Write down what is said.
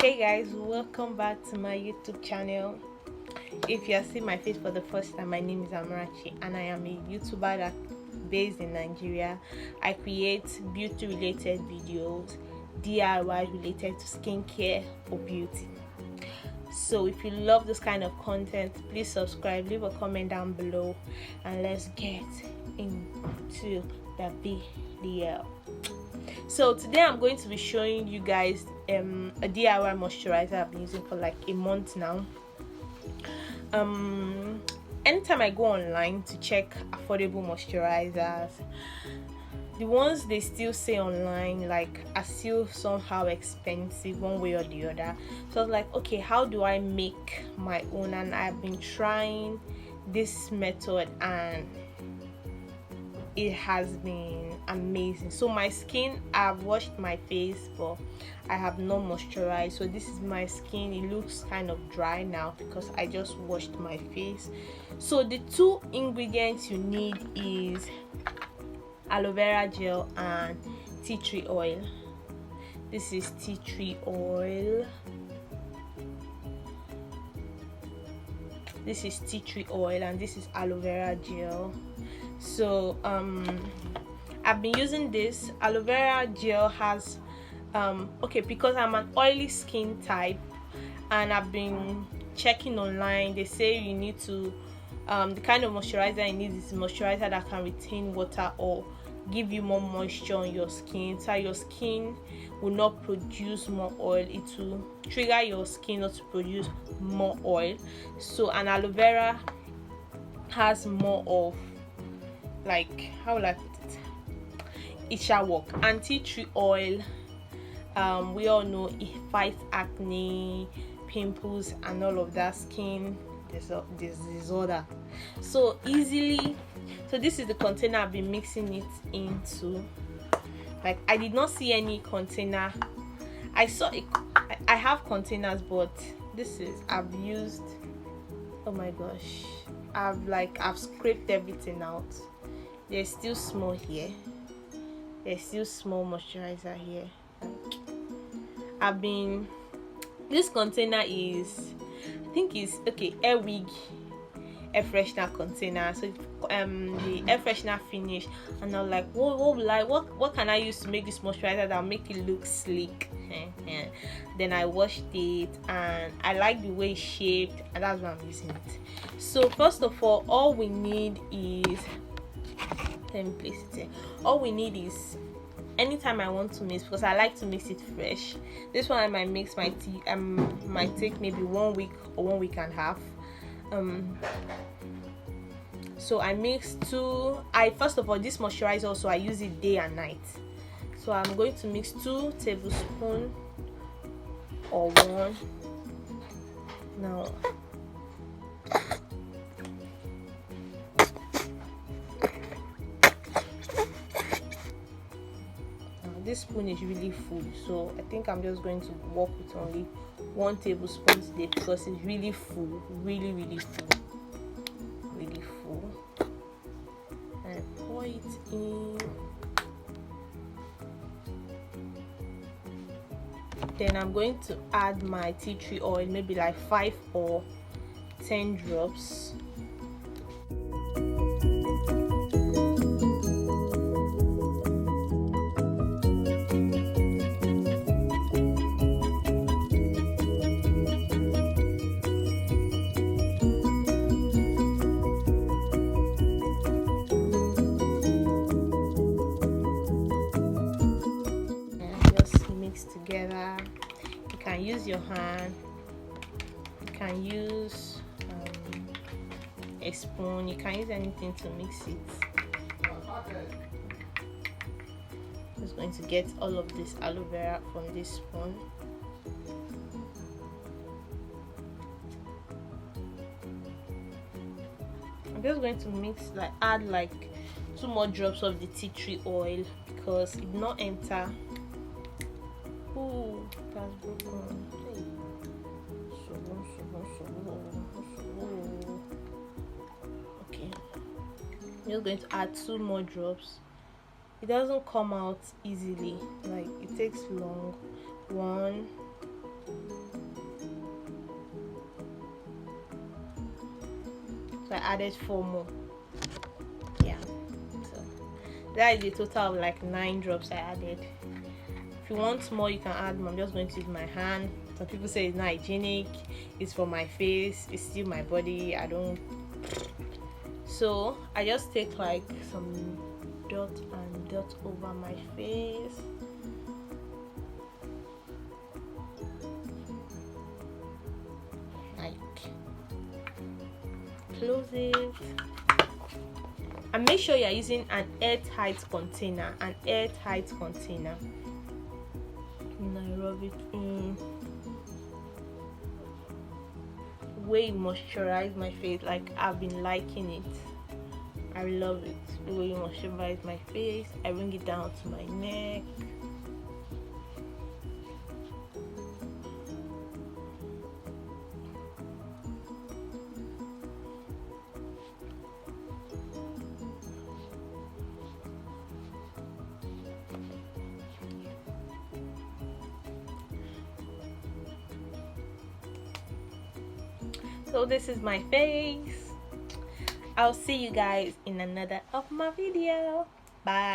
Hey guys, welcome back to my YouTube channel. If you are seeing my face for the first time, my name is Amarachi and I am a YouTuber that based in Nigeria. I create beauty related videos, DIY related to skincare or beauty. So if you love this kind of content, please subscribe, leave a comment down below, and let's get into the video. So today I'm going to be showing you guys a DIY moisturizer I've been using for like a month now. Anytime I go online to check affordable moisturizers, the ones they still say online like are still somehow expensive one way or the other. So I was like, okay, how do I make my own? And I've been trying this method and it has been amazing. So my skin, I've washed my face but I have not moisturized. So this is my skin. It looks kind of dry now because I just washed my face. So the two ingredients you need is aloe vera gel and tea tree oil. This is tea tree oil. This is tea tree oil and this is aloe vera gel. So I've been using this. Aloe vera gel has okay, because I'm an oily skin type and I've been checking online, they say you need to the kind of moisturizer you need is moisturizer that can retain water or give you more moisture on your skin, so your skin will not produce more oil. It will trigger your skin not to produce more oil. So an aloe vera has more of, like, how will I put it, it shall work. And tea tree oil, we all know it fights acne, pimples and all of that skin disorder so easily. So this is the container I've been mixing it into. Like, I did not see any container. I saw it, I have containers, but this is, I've used, oh my gosh, I've scraped everything out. There's still small here, there's still small moisturizer here. Like, I've been, this container is, I think it's okay, air freshener container. So the air freshener finished and I'm like, what can I use to make this moisturizer that'll make it look sleek? Then I washed it and I like the way it's shaped, and that's why I'm using it. So first of all we need is, let me place it here. All we need is, anytime I want to mix, because I like to mix it fresh, this one I might mix my tea might take maybe 1 week or 1 week and a half. So I mix two. First of all, this moisturizer also I use it day and night. So I'm going to mix 2 tablespoons or 1 now. This spoon is really full, so I think I'm just going to work with only 1 tablespoon today because it's really full, really full, and pour it in. Then I'm going to add my tea tree oil, maybe like 5 or 10 drops. Together, you can use your hand, you can use a spoon, you can use anything to mix it. I'm just going to get all of this aloe vera from this spoon. I'm just going to mix, like add like 2 more drops of the tea tree oil because it did not enter. Oh, that's broken. Hey. Okay, I'm just going to add 2 more drops. It doesn't come out easily, like it takes long. 1, so I added 4 more. Yeah, so that is a total of like 9 drops I added. If you want more, you can add more. I'm just going to use my hand. Some people say it's not hygienic, it's for my face, it's still my body. I don't. So I just take like some dot and dot over my face. Like, close it. And make sure you're using an airtight container. And I rub it in. Way you moisturize my face, like I've been liking it. I love it. The way you moisturize my face. I bring it down to my neck. So this is my face. I'll see you guys in another of my video. Bye.